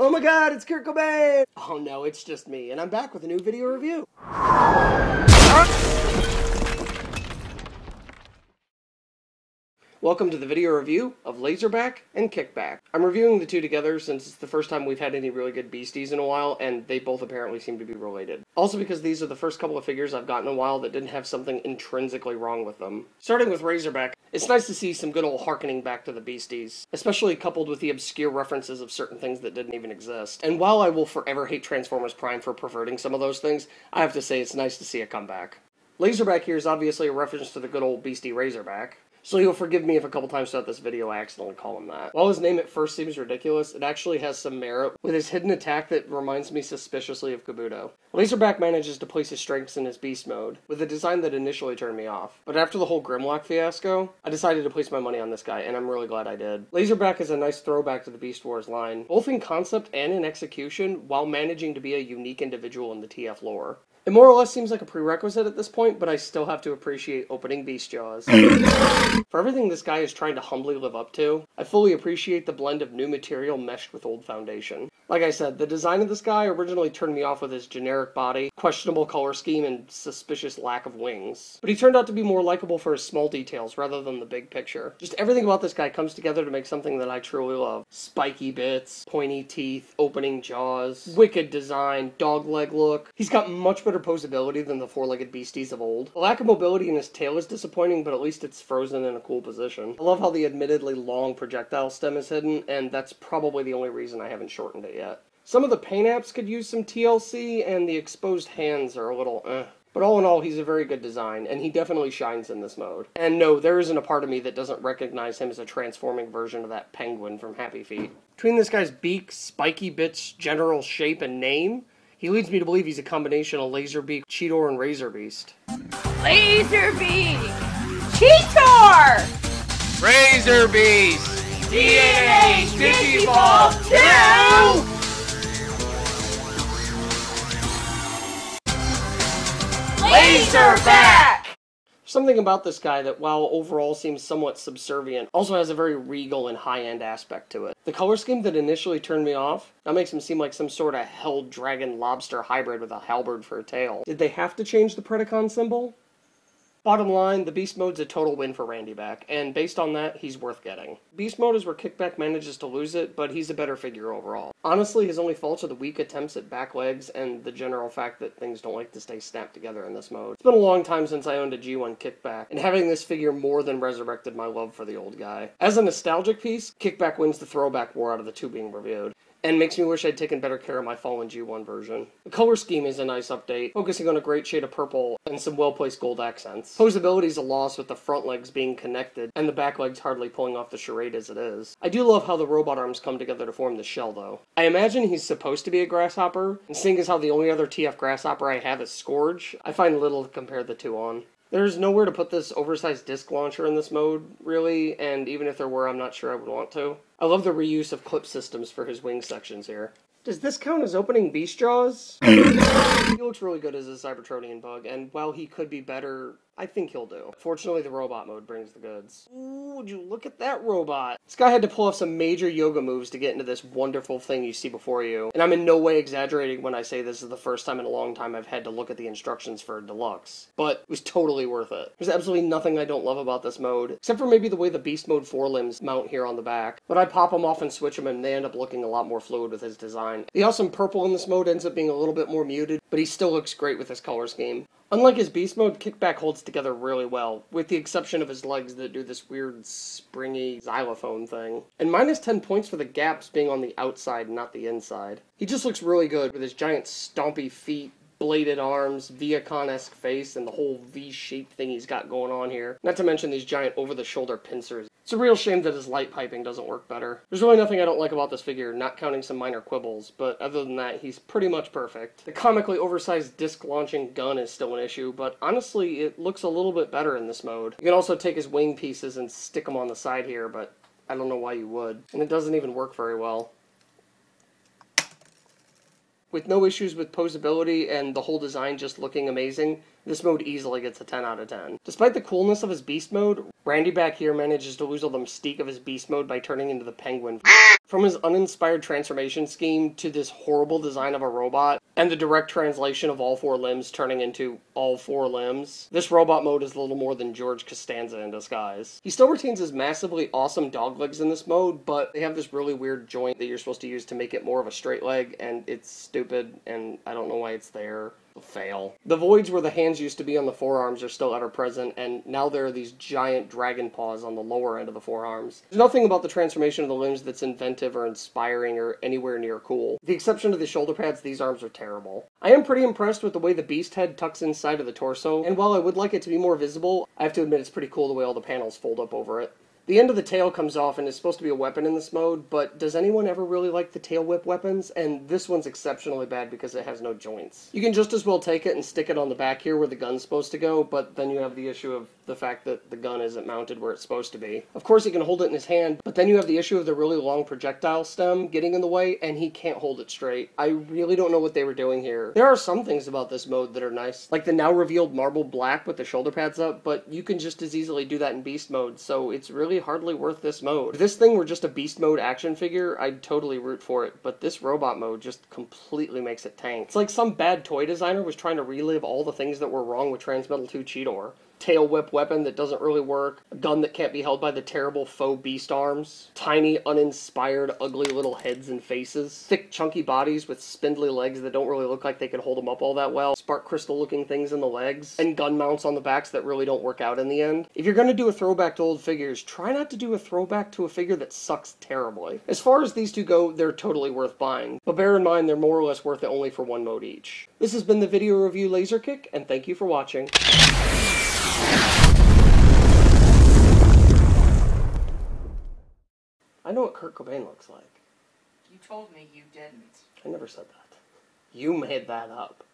Oh my god, it's Kurt Cobain! Oh no, it's just me, and I'm back with a new video review. Welcome to the video review of Lazerkick and Kickback. I'm reviewing the two together since it's the first time we've had any really good beasties in a while, and they both apparently seem to be related. Also because these are the first couple of figures I've gotten in a while that didn't have something intrinsically wrong with them. Starting with Lazerkick, it's nice to see some good old harkening back to the beasties, especially coupled with the obscure references of certain things that didn't even exist. And while I will forever hate Transformers Prime for perverting some of those things, I have to say it's nice to see a comeback. Lazerkick here is obviously a reference to the good old beastie Razorback, so you'll forgive me if a couple times throughout this video I accidentally call him that. While his name at first seems ridiculous, it actually has some merit, with his hidden attack that reminds me suspiciously of Kabuto. Lazerkick manages to place his strengths in his beast mode, with a design that initially turned me off. But after the whole Grimlock fiasco, I decided to place my money on this guy, and I'm really glad I did. Lazerkick is a nice throwback to the Beast Wars line, both in concept and in execution, while managing to be a unique individual in the TF lore. It more or less seems like a prerequisite at this point, but I still have to appreciate opening beast jaws. For everything this guy is trying to humbly live up to, I fully appreciate the blend of new material meshed with old foundation. Like I said, the design of this guy originally turned me off with his generic body, questionable color scheme, and suspicious lack of wings. But he turned out to be more likable for his small details rather than the big picture. Just everything about this guy comes together to make something that I truly love. Spiky bits, pointy teeth, opening jaws, wicked design, dog-leg look. He's got much better posability than the four-legged beasties of old. The lack of mobility in his tail is disappointing, but at least it's frozen in a cool position. I love how the admittedly long projectile stem is hidden, and that's probably the only reason I haven't shortened it yet. Some of the paint apps could use some TLC, and the exposed hands are a little But all in all, he's a very good design, and he definitely shines in this mode. And no, there isn't a part of me that doesn't recognize him as a transforming version of that penguin from Happy Feet. Between this guy's beak, spiky bits, general shape, and name, he leads me to believe he's a combination of Laserbeak, Cheetor, and Razor Beast. Laserbeak! Cheetor! Razor Beast! DNA Digiball 2! Lazerkick! Something about this guy that, while overall seems somewhat subservient, also has a very regal and high-end aspect to it. The color scheme that initially turned me off, that makes him seem like some sort of held dragon lobster hybrid with a halberd for a tail. Did they have to change the Predacon symbol? Bottom line, the Beast Mode's a total win for Randy back, and based on that, he's worth getting. Beast Mode is where Kickback manages to lose it, but he's a better figure overall. Honestly, his only faults are the weak attempts at back legs and the general fact that things don't like to stay snapped together in this mode. It's been a long time since I owned a G1 Kickback, and having this figure more than resurrected my love for the old guy. As a nostalgic piece, Kickback wins the throwback war out of the two being reviewed, and makes me wish I'd taken better care of my fallen G1 version. The color scheme is a nice update, focusing on a great shade of purple and some well-placed gold accents. Posability is a loss with the front legs being connected, and the back legs hardly pulling off the charade as it is. I do love how the robot arms come together to form the shell, though. I imagine he's supposed to be a grasshopper, and seeing as how the only other TF grasshopper I have is Scourge, I find little to compare the two on. There's nowhere to put this oversized disc launcher in this mode, really, and even if there were, I'm not sure I would want to. I love the reuse of clip systems for his wing sections here. Does this count as opening beast jaws? He looks really good as a Cybertronian bug, and while he could be better, I think he'll do. Fortunately, the robot mode brings the goods. Ooh, would you look at that robot? This guy had to pull off some major yoga moves to get into this wonderful thing you see before you. And I'm in no way exaggerating when I say this is the first time in a long time I've had to look at the instructions for a deluxe. But it was totally worth it. There's absolutely nothing I don't love about this mode, except for maybe the way the Beast Mode forelimbs mount here on the back. But I pop them off and switch them, and they end up looking a lot more fluid with his design. The awesome purple in this mode ends up being a little bit more muted, but he still looks great with his color scheme. Unlike his Beast Mode, Kickback holds together really well, with the exception of his legs that do this weird, springy xylophone thing. And minus 10 points for the gaps being on the outside, not the inside. He just looks really good with his giant stompy feet, bladed arms, Viacon-esque face, and the whole V-shaped thing he's got going on here. Not to mention these giant over-the-shoulder pincers. It's a real shame that his light piping doesn't work better. There's really nothing I don't like about this figure, not counting some minor quibbles, but other than that, he's pretty much perfect. The comically oversized disc-launching gun is still an issue, but honestly, it looks a little bit better in this mode. You can also take his wing pieces and stick them on the side here, but I don't know why you would. And it doesn't even work very well. With no issues with posability and the whole design just looking amazing, This mode easily gets a 10 out of 10. Despite the coolness of his beast mode, Randy back here manages to lose all the mystique of his beast mode by turning into the penguin. From his uninspired transformation scheme to this horrible design of a robot, and the direct translation of all 4 limbs turning into all 4 limbs, this robot mode is a little more than George Costanza in disguise. He still retains his massively awesome dog legs in this mode, but they have this really weird joint that you're supposed to use to make it more of a straight leg, and it's stupid, and I don't know why it's there. Fail. The voids where the hands used to be on the forearms are still ever present, and now there are these giant dragon paws on the lower end of the forearms. There's nothing about the transformation of the limbs that's inventive or inspiring or anywhere near cool. With the exception of the shoulder pads, these arms are terrible. I am pretty impressed with the way the beast head tucks inside of the torso, and while I would like it to be more visible, I have to admit it's pretty cool the way all the panels fold up over it. The end of the tail comes off and is supposed to be a weapon in this mode, but does anyone ever really like the tail whip weapons? And this one's exceptionally bad because it has no joints. You can just as well take it and stick it on the back here where the gun's supposed to go, but then you have the issue of the fact that the gun isn't mounted where it's supposed to be. Of course he can hold it in his hand, but then you have the issue of the really long projectile stem getting in the way, and he can't hold it straight. I really don't know what they were doing here. There are some things about this mode that are nice, like the now revealed marble black with the shoulder pads up, but you can just as easily do that in beast mode, so it's really hardly worth this mode. If this thing were just a beast mode action figure, I'd totally root for it, but this robot mode just completely makes it tank. It's like some bad toy designer was trying to relive all the things that were wrong with Transmetal 2 Cheetor. Tail whip weapon that doesn't really work, a gun that can't be held by the terrible faux beast arms, tiny, uninspired, ugly little heads and faces, thick, chunky bodies with spindly legs that don't really look like they can hold them up all that well, spark crystal looking things in the legs, and gun mounts on the backs that really don't work out in the end. If you're going to do a throwback to old figures, try not to do a throwback to a figure that sucks terribly. As far as these two go, they're totally worth buying, but bear in mind they're more or less worth it only for one mode each. This has been the video review Lazerkick, and thank you for watching. I know what Kurt Cobain looks like. You told me you didn't. I never said that. You made that up.